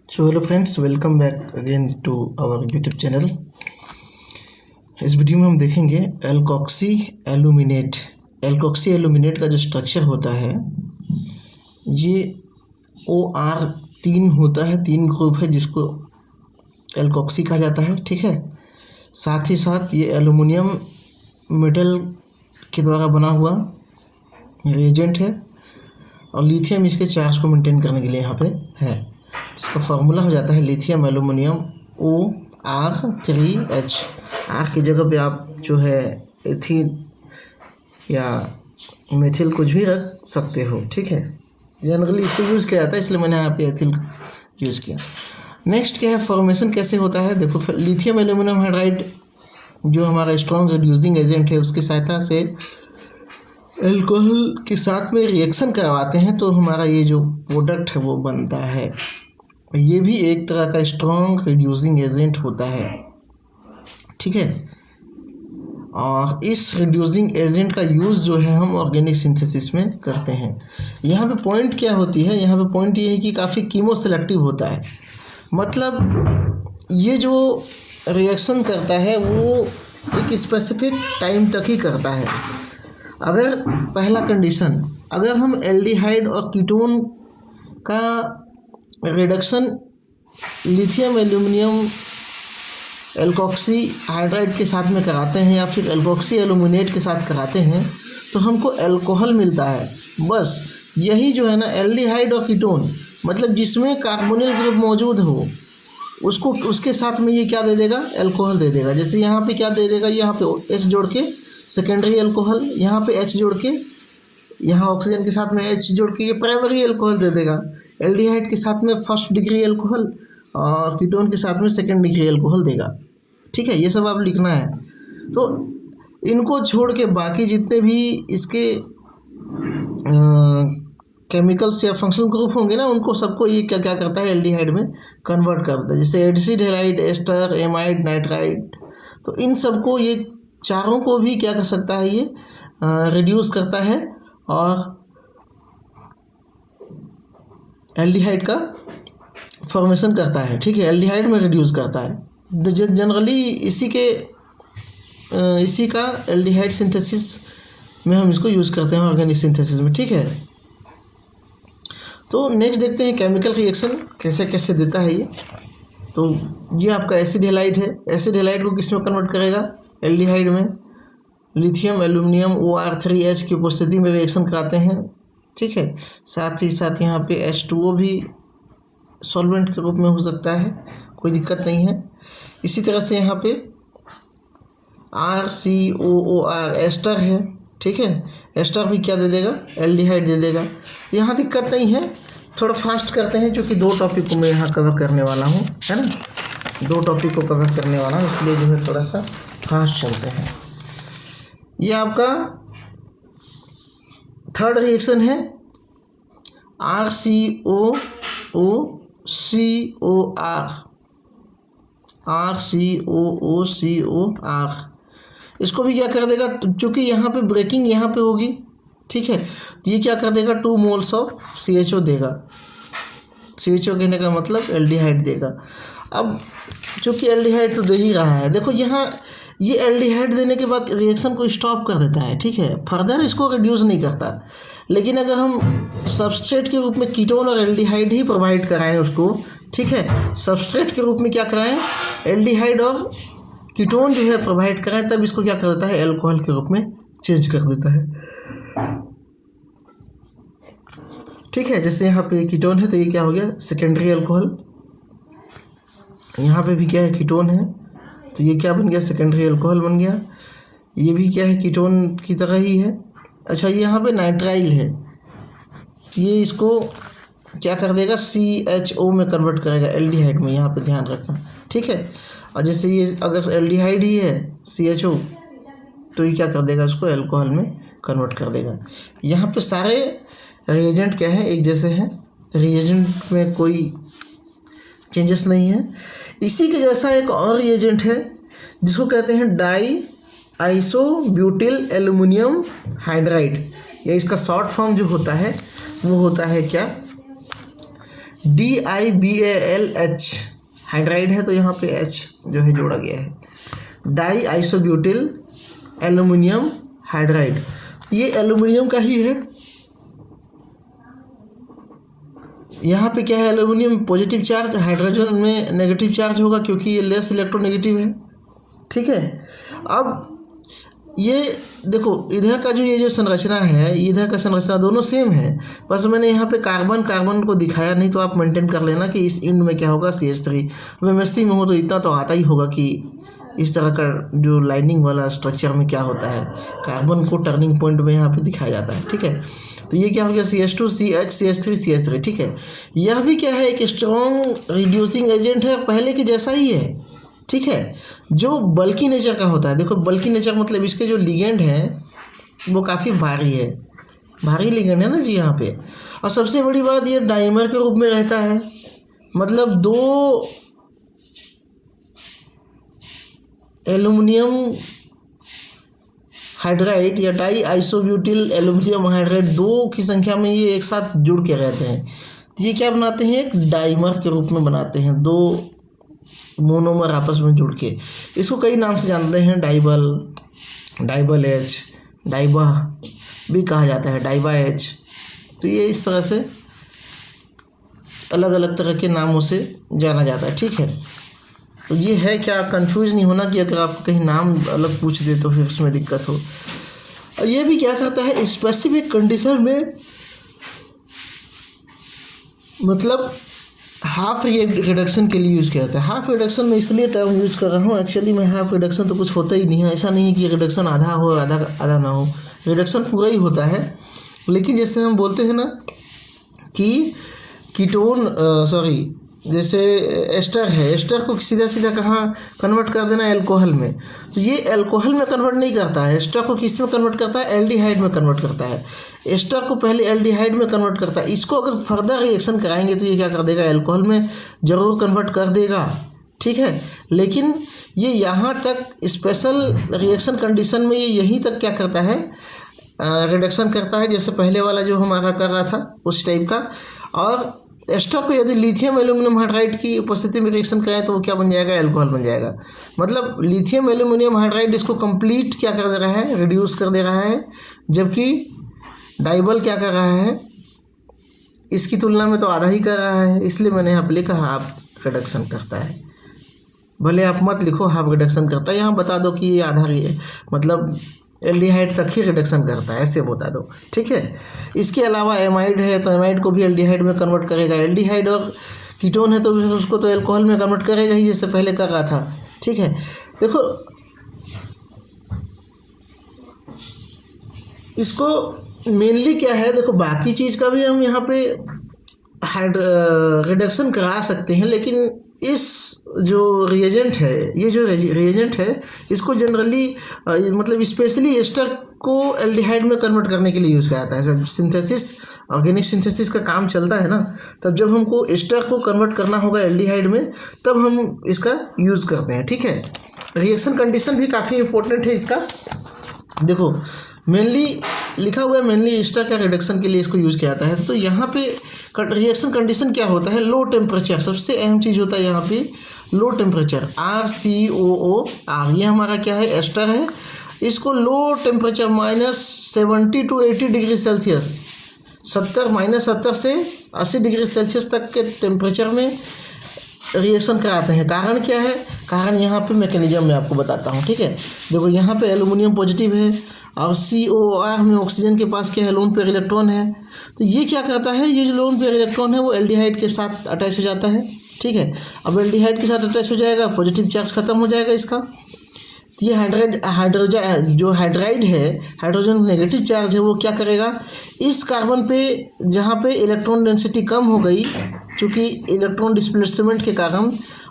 So hello friends, welcome back again to our YouTube channel. इस video में हम देखेंगे एल्कोक्सी एल्यूमिनेट। एल्कोक्सी एल्यूमिनेट का जो स्ट्रक्चर होता है ये OR3 होता है, 3 ग्रुप है जिसको एल्कोक्सी कहा जाता है। ठीक है, साथ ही साथ ये एल्युमिनियम मेटल के द्वारा बना हुआ रिएजेंट है और लिथियम इसके चार्ज को मेंटेन करने के लिए यहाँ पे है। इसका फार्मूला हो जाता है लिथियम एल्यूमिनियम OR3H। आर की जगह पे आप जो है एथिल या मेथिल कुछ भी रख सकते हो। ठीक है, जनरली इसको यूज़ किया जाता है, इसलिए मैंने यहाँ पे एथिल यूज़ किया। नेक्स्ट क्या है, फॉर्मेशन कैसे होता है। देखो, लिथियम एल्यूमिनियम हाइड्राइड जो हमारा स्ट्रॉन्ग रिड्यूसिंग एजेंट है उसकी सहायता से अल्कोहल के साथ में रिएक्शन करवाते हैं तो हमारा ये जो प्रोडक्ट है वो बनता है। ये भी एक तरह का स्ट्रॉन्ग रिड्यूसिंग एजेंट होता है। ठीक है, और इस रिड्यूसिंग एजेंट का यूज़ जो है हम ऑर्गेनिक सिंथेसिस में करते हैं। यहाँ पे पॉइंट क्या होती है, यहाँ पे पॉइंट ये है कि काफ़ी कीमो सेलेक्टिव होता है। मतलब ये जो रिएक्शन करता है वो एक स्पेसिफिक टाइम तक ही करता है। अगर पहला कंडीशन, अगर हम एल्डिहाइड और कीटोन का reduction lithium aluminium alkoxy hydride के साथ में कराते हैं या फिर एल्कोक्सी एल्यूमिनेट के साथ कराते हैं तो हमको अल्कोहल मिलता है। बस यही जो है ना, एल्डिहाइड और कीटोन मतलब जिसमें कार्बोनिल ग्रुप मौजूद हो उसको उसके साथ में ये क्या दे देगा, अल्कोहल दे देगा। जैसे यहाँ पे क्या दे देगा, यहाँ पे H जोड़ के सेकेंडरी अल्कोहल, यहाँ पे H जोड़ के, यहाँ ऑक्सीजन के साथ में H जोड़ के ये प्राइमरी अल्कोहल दे देगा। एल्डिहाइड के साथ में फर्स्ट डिग्री अल्कोहल और कीटोन के साथ में सेकंड डिग्री अल्कोहल देगा। ठीक है, ये सब आप लिखना है। तो इनको छोड़ के बाकी जितने भी इसके केमिकल्स या फंक्शनल ग्रुप होंगे ना, उनको सबको ये क्या क्या करता है, एल्डिहाइड में कन्वर्ट करता है। जैसे एडिसिड हैलाइड, एस्टर, एमाइड, नाइट्राइड, तो इन सबको ये चारों को भी क्या कर सकता है, ये रिड्यूस करता है और एल्डिहाइड का फॉर्मेशन करता है। ठीक है, एल्डिहाइड में रिड्यूस करता है। जनरली इसी का एल्डिहाइड सिंथेसिस में हम इसको यूज़ करते हैं ऑर्गेनिक सिंथेसिस में। ठीक है, तो नेक्स्ट देखते हैं केमिकल रिएक्शन कैसे कैसे देता है ये। तो ये आपका एसिड हैलाइड है। एसिड हैलाइड को किस में कन्वर्ट करेगा, एल्डिहाइड में। लिथियम एल्यूमिनियम OR3H की उपस्थिति में रिएक्शन कराते हैं। ठीक है, साथ ही साथ यहाँ पे H2O भी सॉल्वेंट के रूप में हो सकता है, कोई दिक्कत नहीं है। इसी तरह से यहाँ पे RCOOR एस्टर है। ठीक है, एस्टर भी क्या दे देगा, एल्डिहाइड दे देगा। यहाँ दिक्कत नहीं है, थोड़ा फास्ट करते हैं क्योंकि 2 टॉपिक को मैं यहाँ कवर करने वाला हूँ, है ना। 2 टॉपिक को कवर करने वाला हूँ, इसलिए जो है थोड़ा सा फास्ट चलते हैं। ये आपका थर्ड रिएक्शन है RCOOCOR। इसको भी क्या कर देगा, चूँकि यहाँ पे ब्रेकिंग यहाँ पे होगी। ठीक है, तो ये क्या कर देगा, 2 मोल्स ऑफ CHO देगा। CHO कहने का मतलब एल्डिहाइड देगा। अब चूँकि एल्डिहाइड तो दे ही रहा है, देखो यहाँ ये एल्डिहाइड देने के बाद रिएक्शन को स्टॉप कर देता है। ठीक है, फर्दर इसको रिड्यूस नहीं करता। लेकिन अगर हम सबस्ट्रेट के रूप में कीटोन और एल्डिहाइड ही प्रोवाइड कराएं उसको, ठीक है, सबस्ट्रेट के रूप में क्या कराएं, एल्डिहाइड और कीटोन जो है प्रोवाइड कराएं, तब इसको क्या कर देता है, अल्कोहल के रूप में चेंज कर देता है। ठीक है, जैसे यहाँ पे कीटोन है तो ये क्या हो गया, सेकेंडरी अल्कोहल। यहाँ पे भी क्या है, कीटोन है तो ये क्या बन गया, सेकेंडरी अल्कोहल बन गया। ये भी क्या है, कीटोन की तरह ही है। अच्छा, ये यहाँ पे नाइट्राइल है, ये इसको क्या कर देगा, CHO में कन्वर्ट करेगा, एल्डिहाइड में, यहाँ पे ध्यान रखना। ठीक है, और जैसे ये अगर एल्डिहाइड ही है CHO तो ये क्या कर देगा, इसको अल्कोहल में कन्वर्ट कर देगा। यहाँ पे सारे रिएजेंट क्या है, एक जैसे हैं, रिएजेंट में कोई चेंजेस नहीं है। इसी के जैसा एक और रिएजेंट है जिसको कहते हैं डाई आइसोब्यूटिल एल्युमिनियम हाइड्राइड, या इसका शॉर्ट फॉर्म जो होता है वो होता है क्या, DiBALH हाइड्राइड है तो यहाँ पे H जो है जोड़ा गया है। डाई आइसोब्यूटिल एल्युमिनियम हाइड्राइड, ये एल्युमिनियम का ही है। यहाँ पे क्या है, एल्युमिनियम पॉजिटिव चार्ज, हाइड्रोजन में नेगेटिव चार्ज होगा क्योंकि ये लेस इलेक्ट्रोनेगेटिव है। ठीक है, अब ये देखो इधर का जो ये जो संरचना है, इधर का संरचना दोनों सेम है, बस मैंने यहाँ पे कार्बन कार्बन को दिखाया नहीं, तो आप मेंटेन कर लेना कि इस इंड में क्या होगा CH3। MSc में हो तो इतना तो आता ही होगा कि इस तरह का जो लाइनिंग वाला स्ट्रक्चर में क्या होता है, कार्बन को टर्निंग पॉइंट में यहाँ पे दिखाया जाता है। ठीक है, तो ये क्या हो गया CH2 CH CH3 CH3। ठीक है, यह भी क्या है, एक स्ट्रॉन्ग रिड्यूसिंग एजेंट है, पहले के जैसा ही है। ठीक है, जो बल्की नेचर का होता है, देखो बल्की नेचर मतलब इसके जो लिगेंड हैं वो काफ़ी भारी है, भारी लिगेंड है ना जी यहाँ पे। और सबसे बड़ी बात, ये डाइमर के रूप में रहता है, मतलब दो एल्युमिनियम हाइड्राइड या डाई आइसोब्यूटिल एल्युमिनियम हाइड्राइड, दो की संख्या में ये एक साथ जुड़ के रहते हैं, तो ये क्या बनाते हैं, एक डाइमर के रूप में बनाते हैं, दो मोनोमर आपस में जुड़ के। इसको कई नाम से जानते हैं, डाइबल, डाइबल H, डाइबा भी कहा जाता है, डाइबा H। तो ये इस तरह से अलग अलग तरह के नामों से जाना जाता है। ठीक है, तो ये है, क्या कंफ्यूज नहीं होना कि अगर आपको कहीं नाम अलग पूछ दे तो फिर उसमें दिक्कत हो। और ये भी क्या करता है, स्पेसिफिक कंडीशन में, मतलब हाफ रिडक्शन के लिए यूज़ किया जाता है। हाफ रिडक्शन में इसलिए टर्म यूज़ कर रहा हूँ, एक्चुअली में हाफ रिडक्शन तो कुछ होता ही नहीं है, ऐसा नहीं है कि रिडक्शन आधा हो आधा ना हो, रिडक्शन पूरा ही होता है। लेकिन जैसे हम बोलते हैं ना कि कीटोन जैसे एस्टर है, एस्टर को सीधा सीधा कहाँ कन्वर्ट कर देना, एल्कोहल में, तो ये एल्कोहल में कन्वर्ट नहीं करता है, एस्टर को किस में कन्वर्ट करता है, एल्डिहाइड में कन्वर्ट करता है। एस्टर को पहले एल्डिहाइड में कन्वर्ट करता है, इसको अगर फर्दर रिएक्शन कराएंगे तो ये क्या कर देगा, एल्कोहल में ज़रूर कन्वर्ट कर देगा। ठीक है, लेकिन ये यहाँ तक स्पेशल रिएक्शन कंडीशन में ये यहीं तक क्या करता है, रिडक्शन करता है, जैसे पहले वाला जो हमारा कर रहा था उस टाइप का। और एस्टर को यदि लिथियम एल्यूमिनियम हाइड्राइड की उपस्थिति में रिएक्शन करें तो वो क्या बन जाएगा, एल्कोहल बन जाएगा। मतलब लिथियम एल्यूमिनियम हाइड्राइड इसको कंप्लीट क्या कर दे रहा है, रिड्यूस कर दे रहा है, जबकि डाइबल क्या कर रहा है, इसकी तुलना में तो आधा ही कर रहा है। इसलिए मैंने यहाँ पर लिखा हाफ रिडक्शन करता है, भले आप मत लिखो हाफ रिडक्शन करता है, यहाँ बता दो कि ये आधा मतलब एल्डिहाइड तक ही रिडक्शन करता है, ऐसे बता दो। ठीक है, इसके अलावा एमाइड है तो एमाइड को भी एल्डिहाइड में कन्वर्ट करेगा, एल्डिहाइड और कीटोन है तो उसको तो एल्कोहल में कन्वर्ट करेगा ही, जैसे पहले कर रहा था। ठीक है, देखो इसको मेनली क्या है, देखो बाकी चीज़ का भी हम यहाँ पे रिडक्शन करा सकते हैं, लेकिन इस जो रिएजेंट है, ये जो रिएजेंट है इसको जनरली मतलब स्पेशली एस्टर को एल्डिहाइड में कन्वर्ट करने के लिए यूज़ किया जाता है। जब सिंथेसिस, ऑर्गेनिक सिंथेसिस का काम चलता है ना, तब जब हमको एस्टर को कन्वर्ट करना होगा एल्डिहाइड में, तब हम इसका यूज़ करते हैं। ठीक है, रिएक्शन कंडीशन भी काफ़ी इंपॉर्टेंट है इसका। देखो मेनली लिखा हुआ है, मेनली एस्टर का रिडक्शन के लिए इसको यूज़ किया जाता है। तो यहाँ पे रिएक्शन कंडीशन क्या होता है, लो टेम्परेचर, सबसे अहम चीज़ होता है यहाँ पे लो टेम्परेचर, RCOOR, ये हमारा क्या है, एस्टर है। इसको low temperature -70 to 80 degree Celsius, -70 से 80 डिग्री सेल्सियस तक के टेम्परेचर में रिएक्शन कराते हैं। कारण क्या है, कारण यहाँ पे मैकेनिज्म में आपको बताता हूँ। ठीक है, देखो यहाँ पे एल्युमिनियम पॉजिटिव है और COR में ऑक्सीजन के पास क्या है, लोन पेयर इलेक्ट्रॉन है। तो ये क्या करता है, ये जो लोन पेयर इलेक्ट्रॉन है वो एल्डिहाइड के साथ अटैच हो जाता है। ठीक है, अब एल्डिहाइड के साथ अटैच हो जाएगा, पॉजिटिव चार्ज खत्म हो जाएगा इसका। तो ये हाइड्रोजन जो हाइड्राइड है, हाइड्रोजन नेगेटिव चार्ज है, वो क्या करेगा, इस कार्बन पे जहाँ पे इलेक्ट्रॉन डेंसिटी कम हो गई, चूँकि इलेक्ट्रॉन डिस्प्लेसमेंट के कारण,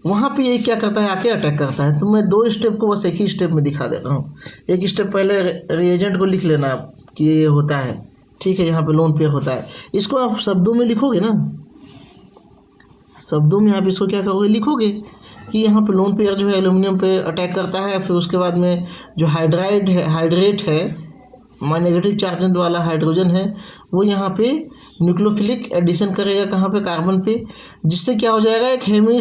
वहाँ पे ये क्या करता है, आके अटैक करता है। तो मैं दो स्टेप को बस एक ही स्टेप में दिखा दे रहा हूँ। एक स्टेप पहले रिएजेंट को लिख लेना आप कि ये होता है। ठीक है, यहाँ पे लोन पेयर होता है, इसको आप शब्दों में लिखोगे ना, शब्दों में आप इसको क्या करोगे, लिखोगे कि यहाँ पे लोन पेयर जो है एल्युमिनियम पे अटैक करता है, फिर उसके बाद में जो हाइड्रेट है नेगेटिव चार्ज वाला हाइड्रोजन है वो यहाँ पे न्यूक्लियोफिलिक एडिशन करेगा कहाँ पे, कार्बन पे, जिससे क्या हो जाएगा, एक हेमी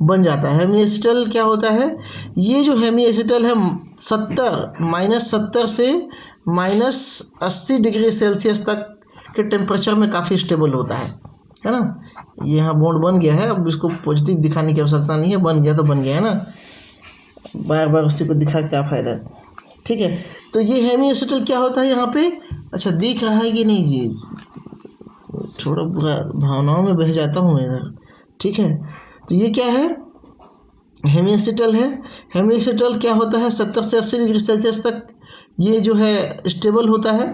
बन जाता है। हेमी एसिटल क्या होता है, ये जो हेमी एसिटल है 70 से -80 डिग्री सेल्सियस तक के टेम्परेचर में काफ़ी स्टेबल होता है ना। ये यहाँ बॉन्ड बन गया है, अब इसको पॉजिटिव दिखाने की आवश्यकता नहीं है, बन गया तो बन गया है ना, बार बार उसी को दिखा क्या फ़ायदा है। ठीक है, तो ये हेमी एसिटल क्या होता है यहाँ पे, अच्छा दिख रहा है कि नहीं जी, थोड़ा भावनाओं में बह जाता हूँ मैं इधर। ठीक है, तो ये क्या है, हेमी एसिटल है। हेमी एसिटल क्या होता है, 70 से 80 डिग्री सेल्सियस तक ये जो है स्टेबल होता है,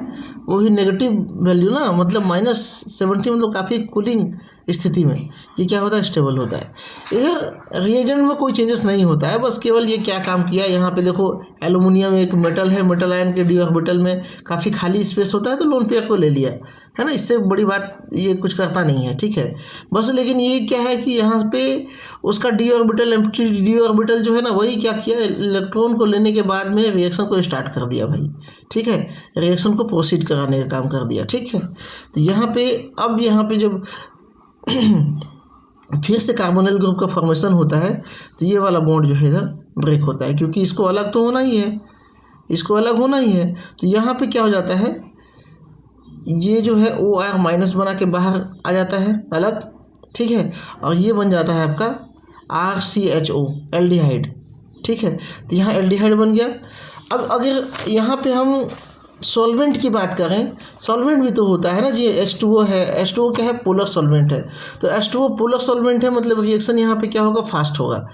वो भी नेगेटिव वैल्यू ना, मतलब -70, मतलब काफ़ी कूलिंग स्थिति में ये क्या होता है, स्टेबल होता है। इधर रिएजेंट में कोई चेंजेस नहीं होता है, बस केवल ये क्या काम किया, यहाँ पे देखो एल्युमिनियम एक मेटल है, मेटल आयन के डी ऑर्बिटल में काफ़ी खाली स्पेस होता है तो लोन पेयर को ले लिया है ना, इससे बड़ी बात ये कुछ करता नहीं है। ठीक है, बस लेकिन ये क्या है कि यहाँ पे उसका D orbital, empty D orbital जो है ना, वही क्या किया, इलेक्ट्रॉन को लेने के बाद में रिएक्शन को स्टार्ट कर दिया भाई। ठीक है, रिएक्शन को प्रोसीड कराने का काम कर दिया। ठीक है, तो यहाँ पे अब यहाँ पे जब फिर से कार्बोनिल ग्रुप का फॉर्मेशन होता है तो ये वाला बॉन्ड जो है इधर ब्रेक होता है, क्योंकि इसको अलग तो होना ही है, इसको अलग होना ही है। तो यहाँ पे क्या हो जाता है, ये जो है OR- बना के बाहर आ जाता है अलग। ठीक है, और ये बन जाता है आपका RCHO एल्डिहाइड। ठीक है, तो यहाँ एल्डिहाइड बन गया। अब अगर यहाँ पे हम सॉल्वेंट की बात करें, सॉल्वेंट भी तो होता है ना जी, H2O है, H2O क्या है, पोलर सॉल्वेंट है, तो H2O पोलर सॉल्वेंट है, मतलब रिएक्शन यहाँ पे क्या होगा, फास्ट होगा।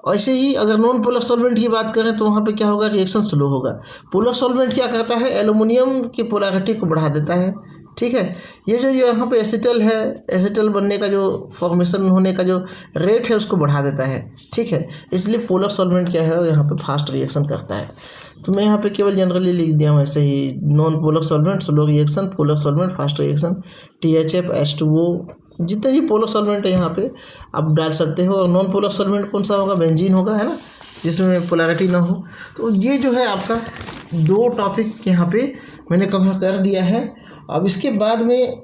ऐसे ही अगर नॉन पोलर सॉल्वेंट की बात करें तो वहाँ पे क्या होगा, रिएक्शन स्लो होगा। पोलर सॉल्वेंट क्या करता है, एल्युमिनियम की पोलैरिटी को बढ़ा देता है। ठीक है, ये जो यहाँ पे एसिटल है, एसिटल बनने का जो फॉर्मेशन होने का जो रेट है उसको बढ़ा देता है। ठीक है, इसलिए पोलर सॉल्वेंट क्या है, यहाँ पे फास्ट रिएक्शन करता है। तो मैं यहाँ पे केवल जनरली लिख दिया हूँ ऐसे ही, non polar solvent slow reaction, polar solvent fast reaction, THF H2O, जितने भी पोलर सॉल्वेंट है यहाँ पे आप डाल सकते हो। और नॉन पोलर सॉल्वेंट कौन सा होगा, बेंजीन होगा, है ना, जिसमें पोलैरिटी ना हो। तो ये जो है आपका 2 टॉपिक यहाँ पे मैंने कवर कर दिया है। अब इसके बाद में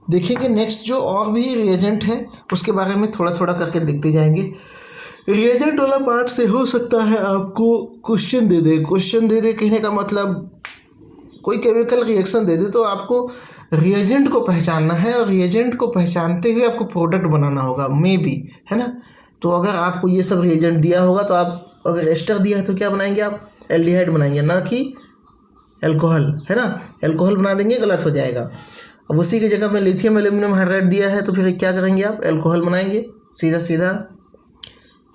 देखेंगे नेक्स्ट जो और भी रिएजेंट है उसके बारे में थोड़ा थोड़ा करके देखते जाएंगे। रिएजेंट वाला पार्ट से हो सकता है आपको क्वेश्चन दे दे कहने का मतलब कोई केमिकल रिएक्शन दे दे तो आपको रिएजेंट को पहचानना है, और रिएजेंट को पहचानते हुए आपको प्रोडक्ट बनाना होगा, मे बी, है ना। तो अगर आपको ये सब रिएजेंट दिया होगा तो आप, अगर एस्टर दिया है तो क्या बनाएंगे आप, एल्डिहाइड बनाएंगे, ना कि एल्कोहल, है ना, एल्कोहल बना देंगे, गलत हो जाएगा। अब उसी की जगह में लिथियम एल्यूमिनियम हाइड्राइड दिया है तो फिर क्या करेंगे आप, एल्कोहल बनाएंगे, सीधा सीधा,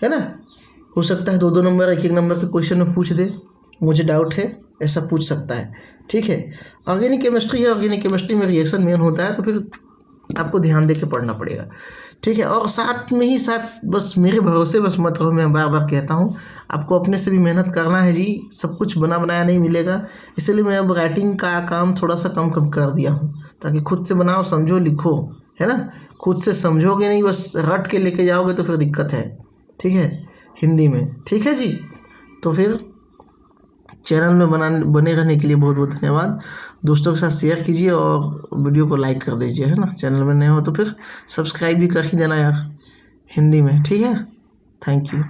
है ना। हो सकता है 2-2 नंबर 1-1 नंबर के क्वेश्चन में पूछ दे, मुझे डाउट है, ऐसा पूछ सकता है। ठीक है, ऑर्गेनिक केमिस्ट्री है, ऑर्गेनिक केमिस्ट्री में रिएक्शन मेन होता है, तो फिर आपको ध्यान दे के पढ़ना पड़ेगा। ठीक है, और साथ में ही साथ बस मेरे भरोसे बस मत रहो, मैं बार बार कहता हूँ, आपको अपने से भी मेहनत करना है जी, सब कुछ बना बनाया नहीं मिलेगा। इसलिए मैं अब राइटिंग का काम थोड़ा सा कम कर दिया हूँ, ताकि खुद से बनाओ, समझो, लिखो, है ना। खुद से समझोगे नहीं, बस रट के लेके जाओगे तो फिर दिक्कत है। ठीक है, हिंदी में। ठीक है जी, तो फिर चैनल में बने रहने के लिए बहुत बहुत धन्यवाद। दोस्तों के साथ शेयर कीजिए और वीडियो को लाइक कर दीजिए, है ना। चैनल में नए हो तो फिर सब्सक्राइब भी कर ही देना यार, हिंदी में। ठीक है, थैंक यू।